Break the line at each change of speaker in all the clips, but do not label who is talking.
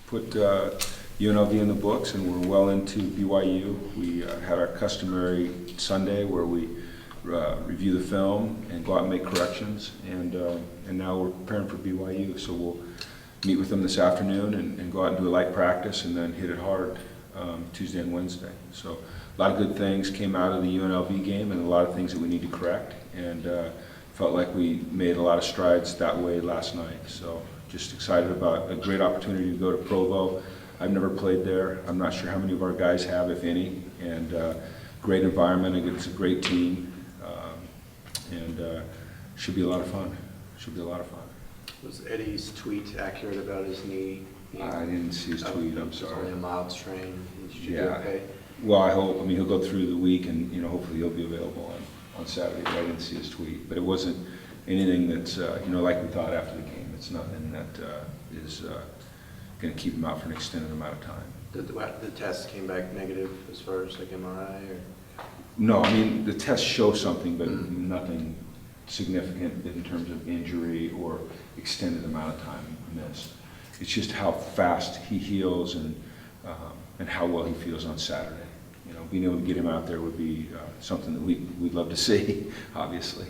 put UNLV in the books, and we're well into BYU. We had our customary Sunday where we review the film and go out and make corrections, and now we're preparing for BYU. So we'll meet with them this afternoon and go out and do a light practice, and then hit it hard Tuesday and Wednesday. So a lot of good things came out of the UNLV game, and a lot of things that we need to correct, and felt like we made a lot of strides that way last night. So just excited about a great opportunity to go to Provo. I've never played there. I'm not sure how many of our guys have, if any, and great environment. It's a great team, and should be a lot of fun. Should be a lot of fun.
Was Eddie's tweet accurate about his knee?
I didn't see his tweet, I'm
It's
sorry.
only a mild strain. Should be
Yeah.
okay?
Well, I hope. I mean, he'll go through the week, and hopefully he'll be available on Saturday. But I didn't see his tweet, but it wasn't anything that's like we thought after the game. It's nothing that is going to keep him out for an extended amount of time.
The test came back negative as far as like MRI, or?
No, I mean the tests show something, but nothing significant in terms of injury or extended amount of time missed. It's just how fast he heals and how well he feels on Saturday. Being able to get him out there would be something that we'd love to see, obviously.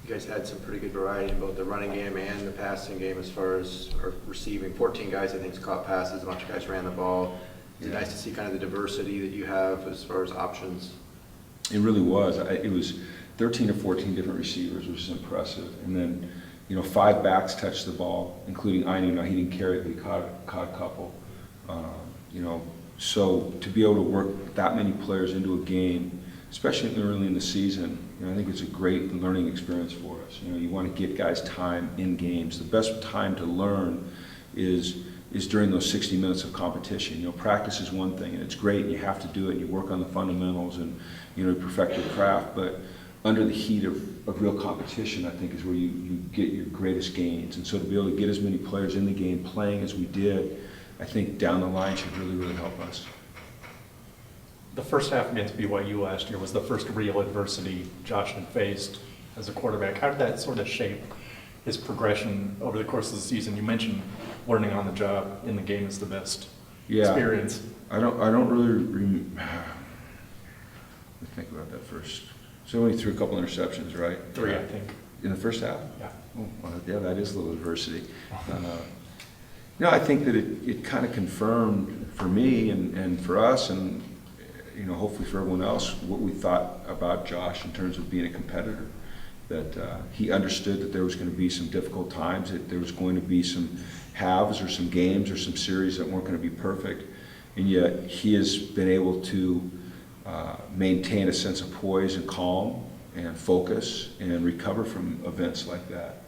You guys had some pretty good variety in both the running game and the passing game as far as receiving. 14 guys, I think, caught passes. A bunch of guys ran the ball. It's nice to see kind of the diversity that you have as far as options.
It really was. It was 13 or 14 different receivers, which is impressive. And then, 5 backs touched the ball, including Ainu. Now, he didn't carry it, but he caught a couple. So to be able to work that many players into a game, especially early in the season, I think it's a great learning experience for us. You want to get guys time in games. The best time to learn is during those 60 minutes of competition. Practice is one thing, and it's great, and you have to do it, and you work on the fundamentals, and you perfect your craft, but under the heat of real competition, I think, is where you get your greatest gains. And so to be able to get as many players in the game playing as we did, I think down the line should really, really help us.
The first half against BYU last year was the first real adversity Josh had faced as a quarterback. How did that sort of shape his progression over the course of the season? You mentioned learning on the job in the game is the best experience.
I don't really let me think about that first. So only threw a couple interceptions, right?
3, I think.
In the first half?
Yeah.
Oh, well, yeah, that is a little adversity. I think that it kind of confirmed for me and for us, and hopefully for everyone else, what we thought about Josh in terms of being a competitor. That he understood that there was going to be some difficult times, that there was going to be some halves or some games or some series that weren't going to be perfect, and yet he has been able to maintain a sense of poise and calm and focus and recover from events like that.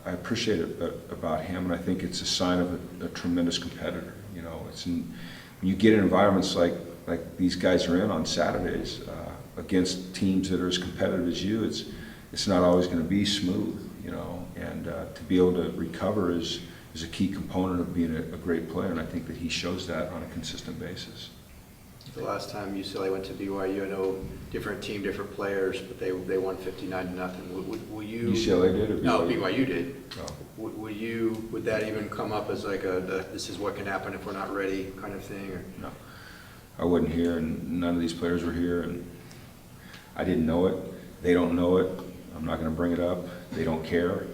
I appreciate it about him, and I think it's a sign of a tremendous competitor. When you get in environments like these guys are in on Saturdays against teams that are as competitive as you, it's not always going to be smooth, and to be able to recover is a key component of being a great player, and I think that he shows that on a consistent basis.
The last time UCLA went to BYU, I know different team, different players, but they won 59-0. Will you?
UCLA did, or BYU?
No, BYU did.
Oh.
Would that even come up as like this is what can happen if we're not ready kind of thing? Or?
No, I wasn't here, and none of these players were here, and I didn't know it. They don't know it. I'm not going to bring it up. They don't care.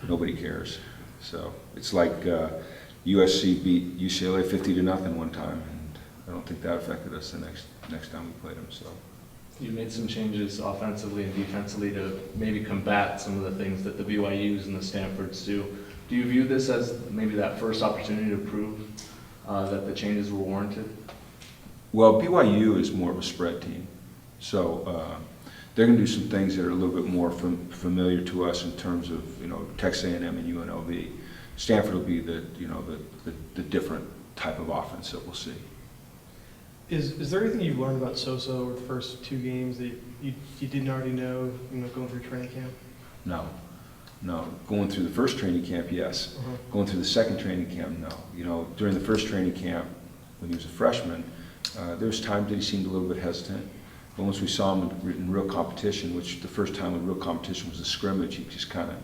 Nobody cares. So it's like USC beat UCLA 50-0 one time. I don't think that affected us the next time we played them. So
you made some changes offensively and defensively to maybe combat some of the things that the BYUs and the Stanfords do. Do you view this as maybe that first opportunity to prove that the changes were warranted?
Well, BYU is more of a spread team, so they're going to do some things that are a little bit more familiar to us in terms of Texas A&M and UNLV. Stanford will be the different type of offense that we'll see.
Is there anything you've learned about Sosa over the first 2 games that you didn't already know, going through training camp?
No. Going through the first training camp, yes. Going through the second training camp, no. During the first training camp, when he was a freshman, there was times that he seemed a little bit hesitant. But once we saw him in real competition, which the first time in real competition was a scrimmage, he just kind of,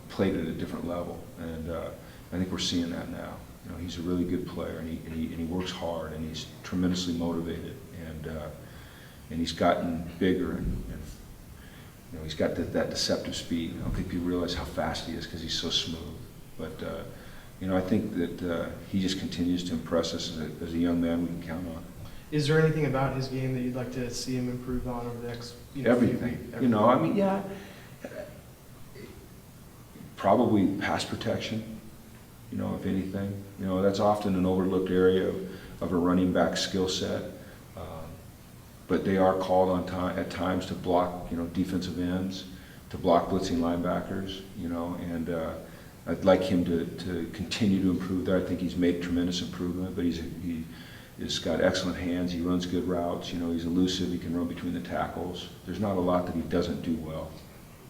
played at a different level. And I think we're seeing that now. You know, he's a really good player, and he works hard, and he's tremendously motivated, and he's gotten bigger, and you know, he's got that deceptive speed. I don't think people realize how fast he is because he's so smooth. But you know, I think that he just continues to impress us as a young man we can count on.
Is there anything about his game that you'd like to see him improve on over the next,
Everything. You know, I mean, yeah, probably pass protection. You know, if anything, you know, that's often an overlooked area of a running back skill set. But they are called on at times to block, you know, defensive ends, to block blitzing linebackers, you know, and I'd like him to continue to improve there. I think he's made tremendous improvement, but he's got excellent hands. He runs good routes. You know, he's elusive. He can run between the tackles. There's not a lot that he doesn't do well.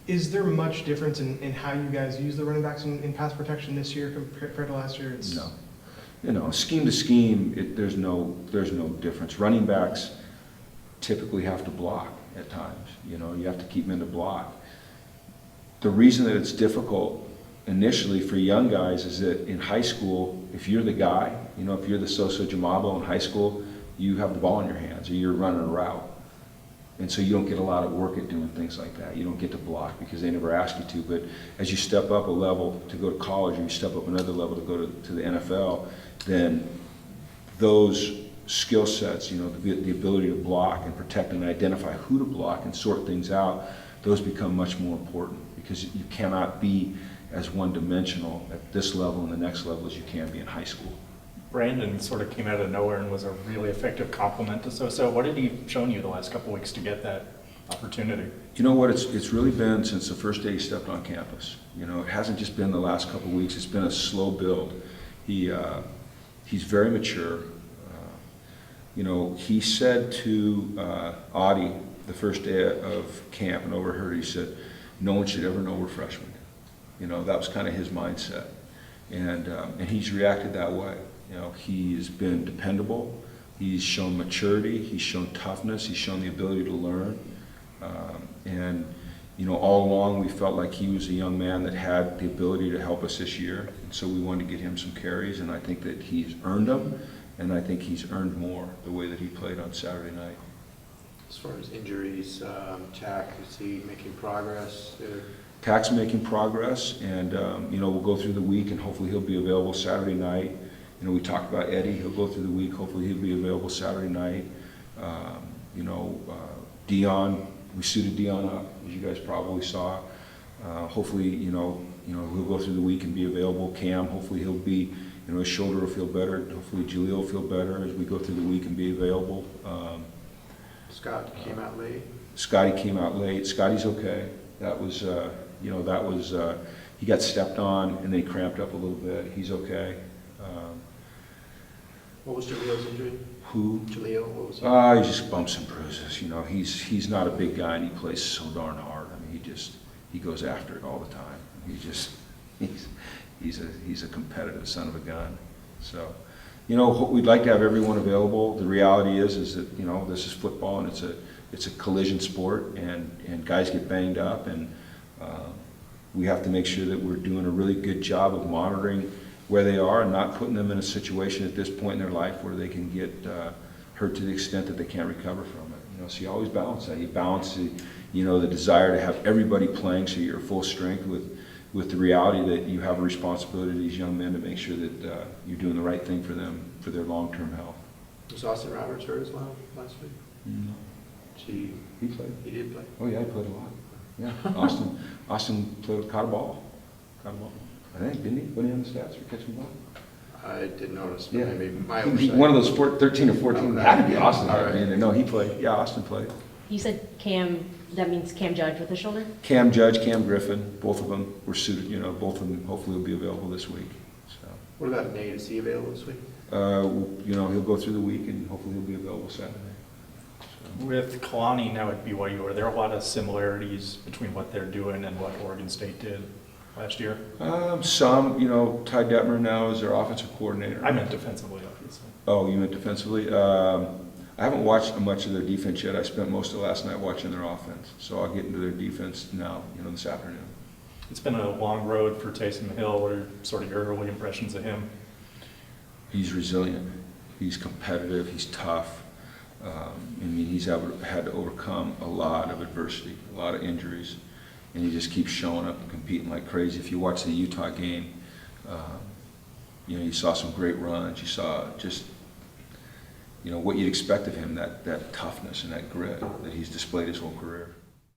Is there much difference in how you guys use the running backs in pass protection this year compared to last year?
No. You know, scheme to scheme, there's no difference. Running backs typically have to block at times. You know, you have to keep them in the block. The reason that it's difficult initially for young guys is that in high school, if you're the guy, you know, if you're the Sosa Jamabo in high school, you have the ball in your hands or you're running a route. And so you don't get a lot of work at doing things like that. You don't get to block because they never ask you to. But as you step up a level to go to college or you step up another level to go to the NFL, then those skill sets, you know, the ability to block and protect and identify who to block and sort things out, those become much more important because you cannot be as one-dimensional at this level and the next level as you can be in high school.
Brandon sort of came out of nowhere and was a really effective complement to Sosa. What had he shown you the last couple of weeks to get that opportunity?
You know what, it's really been since the first day he stepped on campus. You know, it hasn't just been the last couple of weeks, it's been a slow build. He's very mature. You know, he said to Audie the first day of camp and overheard, he said, no one should ever know we're freshmen. You know, that was kind of his mindset. And he's reacted that way. You know, he's been dependable. He's shown maturity. He's shown toughness. He's shown the ability to learn. And, you know, all along we felt like he was a young man that had the ability to help us this year. And so we wanted to get him some carries, and I think that he's earned them, and I think he's earned more the way that he played on Saturday night.
As far as injuries, Tack, is he making progress?
Tack's making progress, and you know, we'll go through the week, and hopefully he'll be available Saturday night. You know, we talked about Eddie. He'll go through the week. Hopefully he'll be available Saturday night. You know, Dion, we suited Dion up, as you guys probably saw. Hopefully, you know, he'll go through the week and be available. Cam, hopefully he'll be, you know, his shoulder will feel better. Hopefully Jaleel will feel better as we go through the week and be available.
Scott came out late.
Scotty came out late. Scotty's okay. That was, you know, he got stepped on and then he cramped up a little bit. He's okay.
What was Jaleel's injury?
Who?
Jaleel, what was it?
He just bumps and bruises. You know, he's not a big guy and he plays so darn hard. I mean, he goes after it all the time. He's a competitive son of a gun. So, you know, we'd like to have everyone available. The reality is that, you know, this is football and it's a collision sport, and guys get banged up, and we have to make sure that we're doing a really good job of monitoring where they are and not putting them in a situation at this point in their life where they can get hurt to the extent that they can't recover from it. You know, so you always balance that. You balance the desire to have everybody playing so you're full strength with the reality that you have a responsibility to these young men to make sure that you're doing the right thing for them for their long-term health.
Was Austin Roberts hurt as well last week?
No. He played.
He did play.
Oh yeah, he played a lot. Yeah, Austin caught a ball. I think, didn't he? Put it on the stats for catching the ball.
I didn't notice, but
Yeah.
maybe my
He-
oversight.
One of those 13 or 14,
Oh,
had to be Austin.
all right.
And no, he played. Yeah, Austin played.
You said Cam, that means Cam Judge with the shoulder?
Cam Judge, Cam Griffin, both of them were suited. You know, both of them hopefully will be available this week. So,
What about Nate? Is he available this week?
you know, he'll go through the week and hopefully he'll be available Saturday. So.
With Kalani now at BYU, are there a lot of similarities between what they're doing and what Oregon State did last year?
Some, you know, Ty Detmer now is their offensive coordinator.
I meant defensively, obviously.
Oh, you meant defensively? I haven't watched much of their defense yet. I spent most of last night watching their offense. So I'll get into their defense now, you know, this afternoon.
It's been a long road for Taysom Hill. What are sort of your early impressions of him?
He's resilient, he's competitive, he's tough. I mean, he's had to overcome a lot of adversity, a lot of injuries, and he just keeps showing up and competing like crazy. If you watch the Utah game, you know, you saw some great runs, you saw just, you know, what you'd expect of him, that toughness and that grit that he's displayed his whole career.